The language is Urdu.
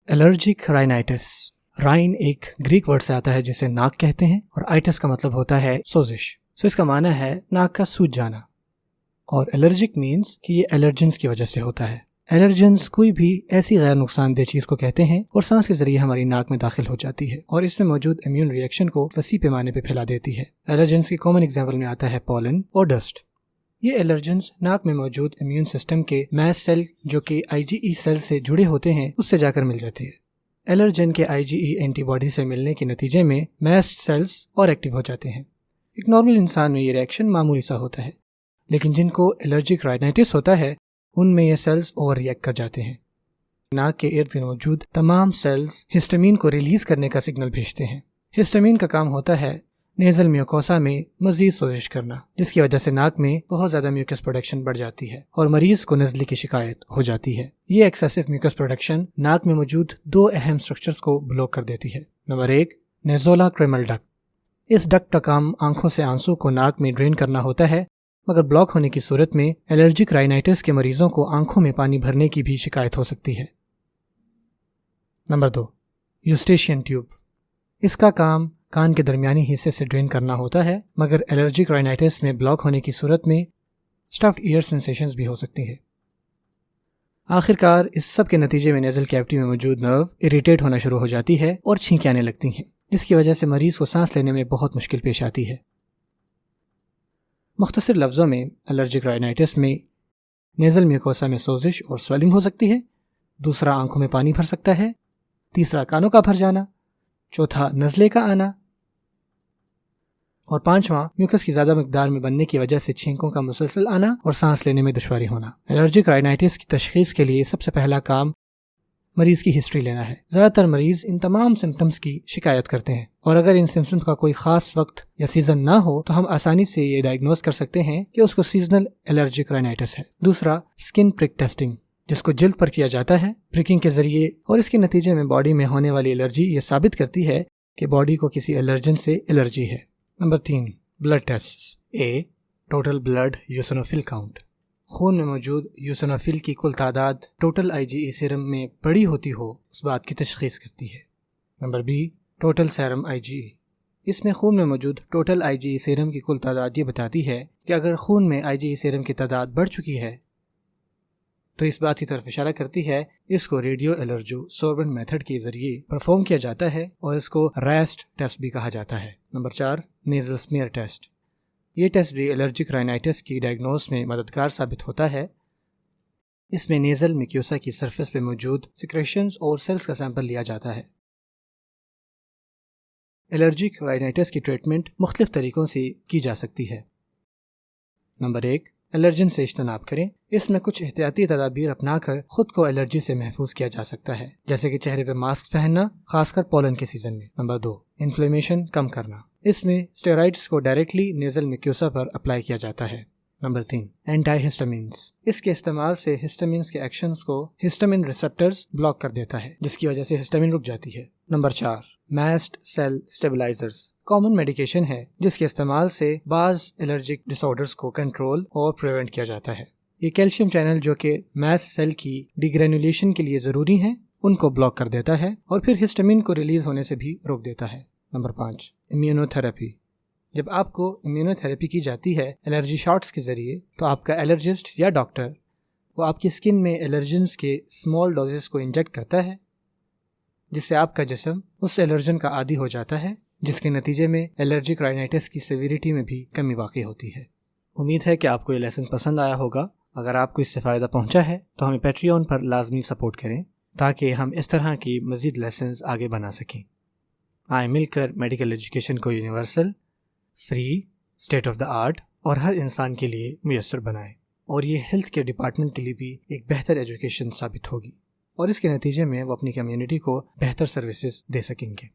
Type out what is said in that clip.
Allergic rhinitis. رائن ایک گریک ورڈ سے آتا ہے جسے ناک کہتے ہیں، اور آئٹس کا مطلب ہوتا ہے سوزش. اس کا معنی ہے ناک کا سوج جانا، اور الرجک مینس کہ یہ الرجنس کی وجہ سے ہوتا ہے. الرجنس کوئی بھی ایسی غیر نقصان دہ چیز کو کہتے ہیں اور سانس کے ذریعے ہماری ناک میں داخل ہو جاتی ہے اور اس میں موجود امیون ری ایکشن کو وسیع پیمانے پہ پھیلا دیتی ہے. الرجنس کی کامن ایگزامپل میں آتا ہے پولن اور ڈسٹ. یہ الرجنس ناک میں موجود امیون سسٹم کے میس سیل جو کہ IgE سیل سے جڑے ہوتے ہیں اس سے جا کر مل جاتی ہے. الرجن کے IgE اینٹی باڈی سے ملنے کے نتیجے میں میس سیلز اور ایکٹیو ہو جاتے ہیں. ایک نارمل انسان میں یہ ری ایکشن معمولی سا ہوتا ہے، لیکن جن کو الرجک رائنائٹس ہوتا ہے ان میں یہ سیلز اوور ریئیکٹ کر جاتے ہیں. ناک کے ارد گرد موجود تمام سیلز ہسٹامین کو ریلیز کرنے کا سگنل بھیجتے ہیں. ہسٹامین کا کام ہوتا ہے نیزل میوکوسا میں مزید سوزش کرنا، جس کی وجہ سے ناک میں بہت زیادہ میوکس پروڈکشن بڑھ جاتی ہے اور مریض کو نزلے کی شکایت ہو جاتی ہے. یہ ایکسیسو میوکس پروڈکشن ناک میں موجود 2 اہم سٹرکچرز کو بلاک کر دیتی ہے. نمبر 1 نیزولا کریمل ڈکٹ. اس ڈکٹ کا کام آنکھوں سے آنسو کو ناک میں ڈرین کرنا ہوتا ہے، مگر بلاک ہونے کی صورت میں الرجک رائنائٹس کے مریضوں کو آنکھوں میں پانی بھرنے کی بھی شکایت ہو سکتی ہے. Number 2 یوسٹیشین tube. اس کا کام کان کے درمیانی حصے سے ڈرین کرنا ہوتا ہے، مگر الرجک رائنائٹس میں بلاک ہونے کی صورت میں اسٹفڈ ایئر سینسیشنز بھی ہو سکتی ہے. آخر کار اس سب کے نتیجے میں نیزل کیوٹی میں موجود نرو اریٹیٹ ہونا شروع ہو جاتی ہے اور چھینکیں آنے لگتی ہیں، جس کی وجہ سے مریض کو سانس لینے میں بہت مشکل پیش آتی ہے. مختصر لفظوں میں الرجک رائنائٹس میں نیزل میوکوسا میں سوزش اور سویلنگ ہو سکتی ہے. دوسرا آنکھوں میں پانی بھر سکتا ہے. تیسرا کانوں کا بھر جانا. چوتھا نزلے کا آنا. اور پانچواں میوکس کی زیادہ مقدار میں بننے کی وجہ سے چھینکوں کا مسلسل آنا اور سانس لینے میں دشواری ہونا. الرجک رائنائٹس کی تشخیص کے لیے سب سے پہلا کام مریض کی ہسٹری لینا ہے. زیادہ تر مریض ان تمام سمپٹمز کی شکایت کرتے ہیں، اور اگر ان سمپٹمز کا کوئی خاص وقت یا سیزن نہ ہو تو ہم آسانی سے یہ ڈائگنوز کر سکتے ہیں کہ اس کو سیزنل الرجک رائنائٹس ہے. دوسرا اسکن پرک ٹیسٹنگ، جس کو جلد پر کیا جاتا ہے پرکنگ کے ذریعے، اور اس کے نتیجے میں باڈی میں ہونے والی الرجی یہ ثابت کرتی ہے کہ باڈی کو کسی الرجن سے الرجی ہے. Number 3 blood test. Total blood eosinophil count. خون میں موجود یوسینوفل کی کل تعداد ٹوٹل IgE سیرم میں بڑی ہوتی ہو اس بات کی تشخیص کرتی ہے. Number B total serum IgE. اس میں خون میں موجود ٹوٹل IgE سیرم کی کل تعداد یہ بتاتی ہے کہ اگر خون میں IgE سیرم کی تعداد بڑھ چکی ہے تو اس بات کی طرف اشارہ کرتی ہے اس کو ریڈیو الرجو سوربنٹ میتھڈ کے ذریعے پرفارم کیا جاتا ہے، اور اس کو ریسٹ ٹیسٹ بھی کہا جاتا ہے. Number 4 nasal smear test. یہ ٹیسٹ بھی الرجک رائنائٹس کی ڈائگنوز میں مددگار ثابت ہوتا ہے. اس میں نیزل میکیوسا کی سرفیس پہ موجود سیکریشنز اور سیلز کا سیمپل لیا جاتا ہے. الرجک رائنائٹس کی ٹریٹمنٹ مختلف طریقوں سے کی جا سکتی ہے. نمبر 1 الرجن سے اجتناب کریں. اس میں کچھ احتیاطی تدابیر اپنا کر خود کو الرجی سے محفوظ کیا جا سکتا ہے، جیسے کہ چہرے پہ ماسک پہننا، خاص کر پولن کے سیزن میں. نمبر 2 انفلیمیشن کم کرنا. اس میں اسٹیرائڈز کو ڈائریکٹلی نیزل میکیوسا پر اپلائی کیا جاتا ہے. Number 3 anti histamines. اس کے استعمال سے ہسٹامینز کے ایکشنز کو ہسٹامین ریسپٹرز بلاک کر دیتا ہے، جس کی وجہ سے ہسٹامین رک جاتی ہے. Number 4 mast cell stabilisers. Common medication ہے جس کے استعمال سے بعض الرجک ڈس آرڈرز کو کنٹرول اور پریونٹ کیا جاتا ہے. یہ کیلشیم چینل جو کہ میس سیل کی ڈی گرینولیشن کے لیے ضروری ہیں ان کو بلاک کر دیتا ہے اور پھر ہسٹامین کو ریلیز ہونے سے بھی روک دیتا ہے. Number 5 immuno therapy. جب آپ کو امیونو تھراپی کی جاتی ہے الرجی شاٹس کے ذریعے تو آپ کا الرجسٹ یا ڈاکٹر وہ آپ کی اسکن میں الرجنز کے اسمال ڈوزز کو انجیکٹ کرتا ہے، جس سے آپ کا جسم اس الرجن کا عادی ہو جاتا ہے، جس کے نتیجے میں الرجک رائنائٹس کی سیویریٹی میں بھی کمی واقع ہوتی ہے. امید ہے کہ آپ کو یہ لیسن پسند آیا ہوگا. اگر آپ کو اس سے فائدہ پہنچا ہے تو ہمیں پیٹریون پر لازمی سپورٹ کریں تاکہ ہم اس طرح کی مزید لیسنز آگے بنا سکیں. آئیں مل کر میڈیکل ایجوکیشن کو universal, free, state of the art اور ہر انسان کے لیے میسر بنائیں، اور یہ ہیلتھ کیئر ڈپارٹمنٹ کے لیے بھی ایک بہتر ایجوکیشن ثابت ہوگی، اور اس کے نتیجے میں وہ اپنی کمیونٹی کو بہتر سروسز دے سکیں گے.